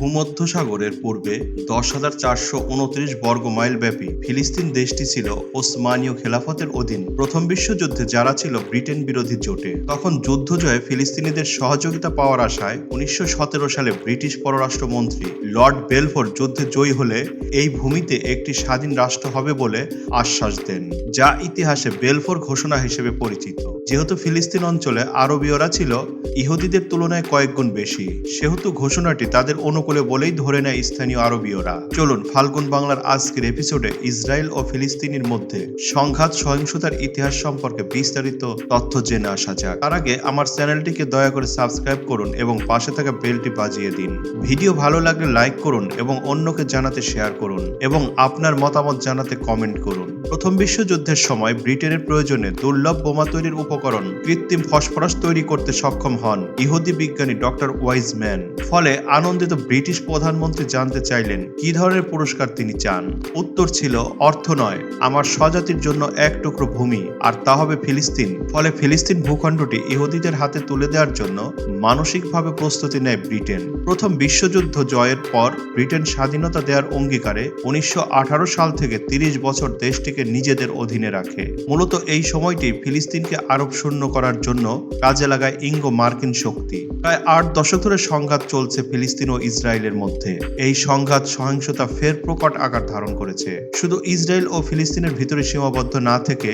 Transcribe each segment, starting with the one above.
ভূমধ্যসাগরের পূর্বে 10,429 বর্গ মাইল ব্যাপী ফিলিস্তিন দেশটি ছিল ওসমানীয় খেলাফতের অধীন। প্রথম বিশ্বযুদ্ধে যারা ছিল ব্রিটেন বিরোধী জোটে, তখন যুদ্ধ জয়ে ফিলিস্তিনিদের সহযোগিতা পাওয়ার আশায় 1917 সালে ব্রিটিশ পররাষ্ট্রমন্ত্রী লর্ড বেলফোর যুদ্ধে জয়ী হলে এই ভূমিতে একটি স্বাধীন রাষ্ট্র হবে বলে আশ্বাস দেন, যা ইতিহাসে বেলফোর ঘোষণা হিসেবে পরিচিত। যেহেতু ফিলিস্তিন অঞ্চলে আরবীয়রা ছিল ইহুদিদের তুলনায় কয়েক গুণ বেশি, সেহেতু ঘোষণাটি তাদের অনুকূলে বলেই ধরে নেয় স্থানীয় আরবীয়রা। চলুন ফাল্গুন বাংলার আজকের এপিসোডে ইসরায়েল ও ফিলিস্তিনের মধ্যে সংঘাত সহিংসতার ইতিহাস সম্পর্কে বিস্তারিত তথ্য জেনে আসা যাক। তার আগে আমার চ্যানেলটিকে দয়া করে সাবস্ক্রাইব করুন এবং পাশে থাকা বেলটি বাজিয়ে দিন। ভিডিও ভালো লাগলে লাইক করুন এবং অন্যকে জানাতে শেয়ার করুন এবং আপনার মতামত জানাতে কমেন্ট করুন। প্রথম বিশ্বযুদ্ধের সময় ব্রিটেনের প্রয়োজনে দুর্লভ বোমা তৈরির উপকরণ কৃত্রিম ফসফরাস তৈরি করতে সক্ষম হন ইহুদি বিজ্ঞানী ডক্টর ওয়াইজম্যান। ফলে আনন্দিত ব্রিটিশ প্রধানমন্ত্রী জানতে চাইলেন কি ধরনের পুরস্কার তিনি চান। উত্তর ছিল অর্থ নয়, আমার স্বজাতির জন্য এক টুকরো ভূমি, আর তা হবে ফিলিস্তিন। ফলে ফিলিস্তিন ভূখণ্ডটি ইহুদিদের হাতে তুলে দেওয়ার জন্য মানসিকভাবে প্রস্তুতি নেয় ব্রিটেন। প্রথম বিশ্বযুদ্ধ জয়ের পর ব্রিটেন স্বাধীনতা দেওয়ার অঙ্গীকারে 1918 সাল থেকে 30 বছর দেশটিকে নিজেদের অধীনে রাখে। মূলত এই সময়টি ফিলিস্তিনকে আরব শূন্য করার জন্য কাজে লাগায় ইঙ্গো মার্কিন শক্তি। প্রায় 8 দশক ধরে সংঘাত চলছে ফিলিস্তিন ও ইসরায়েলের মধ্যে। এই সংঘাত সহিংসতা ফের প্রকট আকার ধারণ করেছে। শুধু ইসরায়েল ও ফিলিস্তিনের ভিতরে সীমাবদ্ধ না থেকে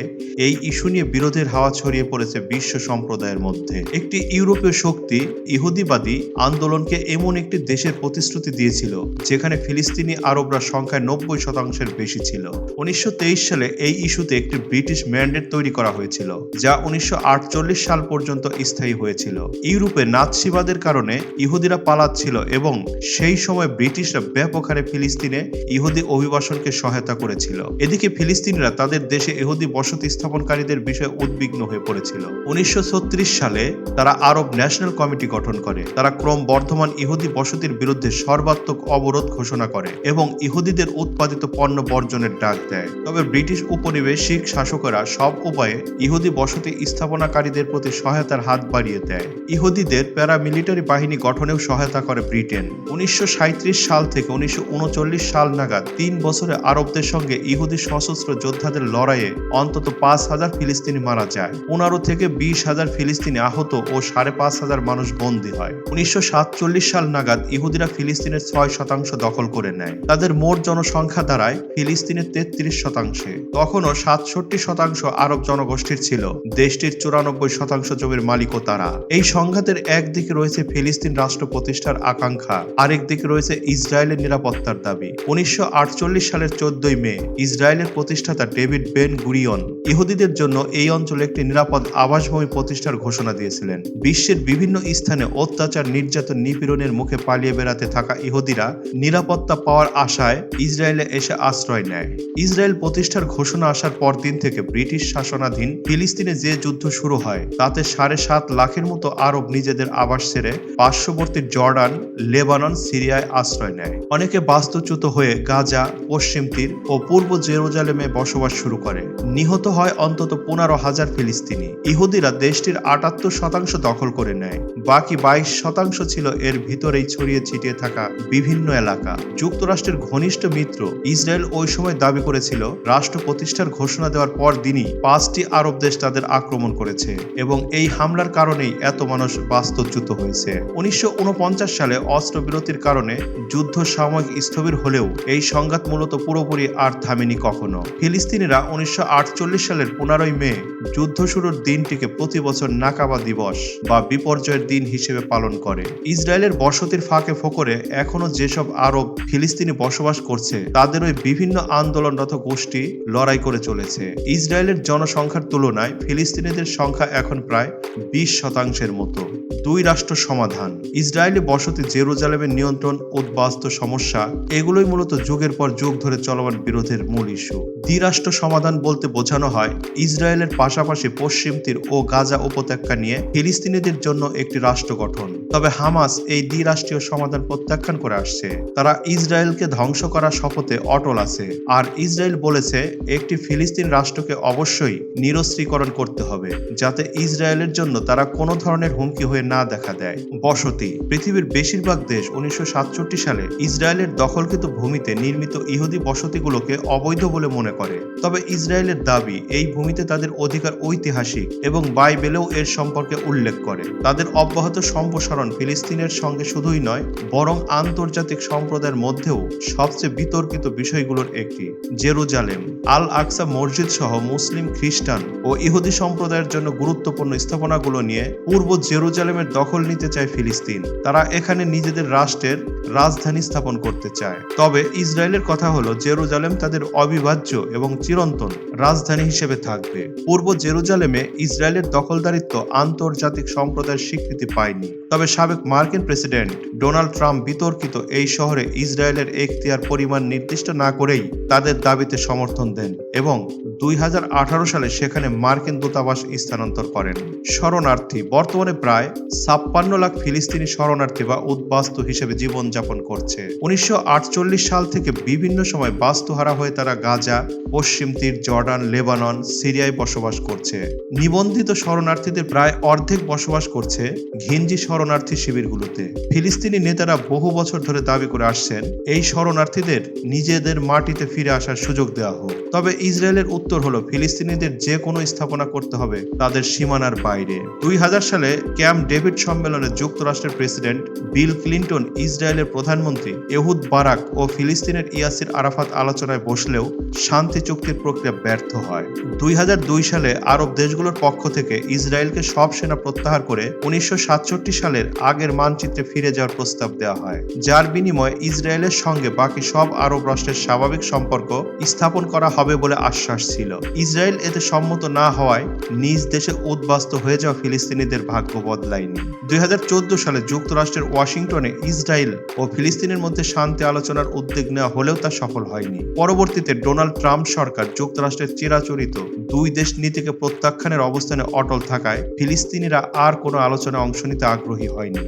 এই ইস্যু নিয়ে বিরোধের হাওয়া ছড়িয়ে পড়েছে বিশ্ব সম্প্রদায়ের মধ্যে। একটি ইউরোপীয় শক্তি ইহুদিবাদী আন্দোলনকে এমন একটি দেশের প্রতিশ্রুতি দিয়েছিল যেখানে ফিলিস্তিনি আরবরা সংখ্যায় 90% বেশি ছিল। 1923 সালে এই ইস্যুতে একটি ব্রিটিশ ম্যান্ডেট তৈরি করা হয়েছিল, যা 1948 সাল পর্যন্ত স্থায়ী হয়েছিল। ইউরোপে নাৎসিবাদের কারণে ইহুদিরা পালাচ্ছিল এবং সেই সময় ব্রিটিশরা ব্যাপক হারে ফিলিস্তিনে ইহুদি অভিবাসনকে সহায়তা করেছিল। এদিকে ফিলিস্তিনিরা তাদের দেশে ইহুদি বসতি স্থাপনকারীদের বিষয়ে উদ্বিগ্ন হয়ে পড়েছিল। 1936 সালে তারা আরব ন্যাশনাল কমিটি গঠন করে। তারা ক্রমবর্ধমান ইহুদি বসতির বিরুদ্ধে সর্বাত্মক অবরোধ ঘোষণা করে এবং ইহুদিদের উৎপাদিত পণ্য বর্জনের ডাক দেয়। তবে ব্রিটিশ উপনিবেশিক শাসকেরা সব উপায়ে ইহুদি বসতি স্থাপনাকারীদের প্রতি সহায়তার হাত বাড়িয়ে দেয়। ইহুদিদের প্যারামিলিটারি বাহিনী গঠনেও সহায়তা করে ব্রিটেন। 1937 সাল থেকে 1939 সাল নাগাদ 3 বছরে আরবদের সঙ্গে ইহুদি সশস্ত্র যোদ্ধাদের লড়াইয়ে অন্তত 5,000 ফিলিস্তিনি মারা যায়। 15 থেকে 20,000 ফিলিস্তিনি আহত ও 5,500 মানুষ বন্দী হয়। 1947 সাল নাগাদ ইহুদিরা ফিলিস্তিনের 6% দখল করে নেয়। তাদের মোট জনসংখ্যা দাঁড়ায় ফিলিস্তিনের 33%। তখনও 67% আরব জনগোষ্ঠীর ছিল। দেশটির 94% জমির মালিকও তারা। এই সংঘাতের একদিকে রয়েছে ফিলিস্তিন রাষ্ট্র প্রতিষ্ঠার আকাঙ্ক্ষা, আরেক দিকে রয়েছে ইসরায়েলের নিরাপত্তার দাবি। 1948 সালের 14 মে ইসরায়েলের প্রতিষ্ঠাতা ডেভিড বেন গুরিয়ন ইহুদিদের জন্য এই অঞ্চলে একটি নিরাপদ আবাসভূমি প্রতিষ্ঠার ঘোষণা দিয়েছিলেন। বিশ্বের বিভিন্ন স্থানে অত্যাচার, নির্যাতন, নিপীড়নের মুখে পালিয়ে বেড়াতে থাকা ইহুদিরা নিরাপত্তা পাওয়ার আশায় ইসরায়েলে এসে আশ্রয় নেয়। ইসরায়েল প্রতিষ্ঠার ঘোষণা আসার পর দিন থেকে ব্রিটিশ শাসনাধীন ফিলিস্তিনে যে যুদ্ধ শুরু হয় তাতে 7.5 লাখের মতো আরব নিজেদের আবাস ছেড়ে পার্শ্ববর্তী জর্ডান, লেবানন, সিরিয়ায় আশ্রয় নেয়। অনেকে বাস্তুচ্যুত হয়ে গাজা, পশ্চিম তীর ও পূর্ব জেরুজালেমে বসবাস শুরু করে। নিহত হয় অন্তত 15,000 ফিলিস্তিনি। ইহুদিরা দেশটির 78% দখল করে নেয়। বাকি 22% ছিল এর ভিতরেই ছড়িয়ে ছিটিয়ে থাকা বিভিন্ন এলাকা। যুক্তরাষ্ট্রের ঘনিষ্ঠ মিত্র ইসরায়েল ওই সময় দাবি করেছিল রাষ্ট্র প্রতিষ্ঠার ঘোষণা দেওয়ার পর দিনই 5টি আরব দেশ তাদের আক্রমণ করেছে এবং এই হামলার কারণেই এত মানুষ বাস্তুচ্যুত হয়েছে। 1949 সালে অস্ত্রবিরতির কারণে যুদ্ধ সাময়িক স্থবির হলেও এই সংঘাত মূলত পুরোপুরি আর থামেনি কখনো। ফিলিস্তিনিরা 1948 সালের 15 মে যুদ্ধ শুরুর দিনটিকে প্রতি বছর নাকাবা দিবস বা বিপর্যয়ের দিন হিসেবে পালন করে। ইসরায়েলের বসতির ফাঁকে ফোকরে এখনো যেসব আরব ফিলিস্তিনি বসবাস করছে তাদেরই বিভিন্ন আন্দোলনরত গোষ্ঠী লড়াই করে চলেছে। ইসরায়েলের জনসংখ্যার তুলনায় ফিলিস্তিনিদের সংখ্যা এখন প্রায় 20% মতো। 2 রাষ্ট্র সমাধান, ইসরায়েলি বসতি, জেরুজালেমের নিয়ন্ত্রণ, উদ্বাস্তু সমস্যা, এগুলোই মূলত যুগের পর যুগ ধরে চলমান বিরোধের মূল ইস্যু। দ্বিরাষ্ট্র সমাধান বলতে বোঝানো হয় ইসরায়েলের পাশাপাশি পশ্চিম তীর ও গাজা উপত্যকা নিয়ে ফিলিস্তিনিদের জন্য একটি রাষ্ট্র গঠন। তবে হামাস এই দ্বিরাষ্ট্রীয় সমাধান প্রত্যাখ্যান করে আসছে। তারা ইসরায়েলকে ধ্বংস করার শপথে অটল আছে। আর ইসরায়েল বলেছে একটি ফিলিস্তিন রাষ্ট্রকে অবশ্যই নিরস্ত্রীকরণ করতে হবে, যাতে ইসরায়েলের জন্য তারা কোনো ধরনের হুমকি হয়ে না দেখা দেয়। বসতি। পৃথিবীর বেশিরভাগ দেশ 1967 সালে ইসরায়েলের দখলকৃত ভূমিতে নির্মিত ইহুদি বসতিগুলোকে অবৈধ বলে মনে করে। তবে ইসরায়েলের দাবি এই ভূমিতে তাদের অধিকার ঐতিহাসিক এবং বাইবেলেও এর সম্পর্কে উল্লেখ করে। তাদের অব্যাহত সম্প্রসারণ ফিলিস্তিনের সঙ্গে শুধুই নয়, বরং আন্তর্জাতিক সম্প্রদায়ের মধ্যেও সবচেয়ে বিতর্কিত বিষয়গুলোর একটি। জেরুজালেম। আল আকসা মসজিদ সহ মুসলিম, খ্রিস্টান ও ইহুদি সম্প্রদায়ের জন্য গুরুত্বপূর্ণ স্থাপনাগুলো নিয়ে পূর্ব জেরুজালেমের দখল নিতে চায় ফিলিস্তিন। তারা এখানে নিজেদের রাষ্ট্রের রাজধানী স্থাপন করতে চায়। তবে ইসরায়েলের কথা হলো জেরুজালেম তাদের অবিভাজ্য এবং চিরন্তন রাজধানী হিসেবে থাকবে। পূর্ব জেরুজালেমে ইসরায়েলের দখলদারিত্ব আন্তর্জাতিক সম্প্রদায়ের স্বীকৃতি পায়নি। তবে সাবেক মার্কিন প্রেসিডেন্ট ডোনাল্ড ট্রাম্প বিতর্কিত এই শহরে ইসরায়েলের এখতিয়ার পরিমাণ নির্দিষ্ট না করেই তাদের দাবিতে সমর্থন দেন এবং 2018 সালে সেখানে মার্কিন দূতাবাস স্থানান্তর করেন। শরণার্থী। বর্তমানে প্রায় 56 লাখ ফিলিস্তিনি শরণার্থী বা উদ্বাস্তু হিসেবে জীবনযাপন করছে। 1948 সাল থেকে বিভিন্ন সময় বাস্তুহারা হয়ে তারা গাজা, পশ্চিম তীর, জর্ডান, লেবানন, সিরিয়ায় বসবাস করছে। নিবন্ধিত শরণার্থীদের প্রায় অর্ধেক বসবাস করছে ঘিঞ্জি শরণার্থী শিবিরগুলোতে। ফিলিস্তিনি নেতারা বহু বছর ধরে দাবি করে আসছেন এই শরণার্থীদের নিজেদের মাটিতে ফিরে আসার সুযোগ দেওয়া হোক। তবে ইসরায়েলের উত্তর হলো ফিলিস্তিনিদের যে কোনো স্থাপনা করতে হবে তাদের সীমানার বাইরে। 2000 সালে ক্যাম্প ডেভিড সম্মেলনে যুক্তরাষ্ট্রের প্রেসিডেন্ট বিল ক্লিন্টন, ইসরায়েলের প্রধানমন্ত্রী এহুদ বারাক ও ফিলিস্তিনের ইয়াসির আরাফাত আলোচনায় বসলেও শান্তি চুক্তির প্রক্রিয়া ব্যর্থ হয়। 2002 সালে আরব দেশগুলোর পক্ষ থেকে ইসরায়েলকে সব সেনা প্রত্যাহার করে 1967 সালের আগের মানচিত্রে ফিরে যাওয়ার প্রস্তাব দেওয়া হয়, যার বিনিময়ে ইসরায়েলের সঙ্গে বাকি সব আরব রাষ্ট্রের স্বাভাবিক সম্পর্ক স্থাপন করা হবে বলে আশ্বাস ছিল। ইসরায়েল এতে সম্মত না হওয়ায় নিজ দেশে উদ্বাস্তু হয়ে যাওয়া ফিলিস্তিনিদের ভাগ্য বদলায়নি। 2014 সালে যুক্তরাষ্ট্রের ওয়াশিংটনে ইসরায়েল ও ফিলিস্তিনের মধ্যে শান্তি আলোচনার উদ্যোগ নেওয়া হলেও তা সফল হয়নি। পরবর্তীতে ডোনাল্ড ট্রাম্প সরকার যুক্তরাষ্ট্রের চিরাচরিত দুই দেশ নীতিকে প্রত্যাখ্যানের অবস্থানে অটল থাকায় ফিলিস্তিনিরা আর কোনো আলোচনায় অংশ নিতে আগ্রহী হয়নি।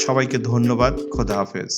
সবাইকে ধন্যবাদ। খোদা হাফেজ।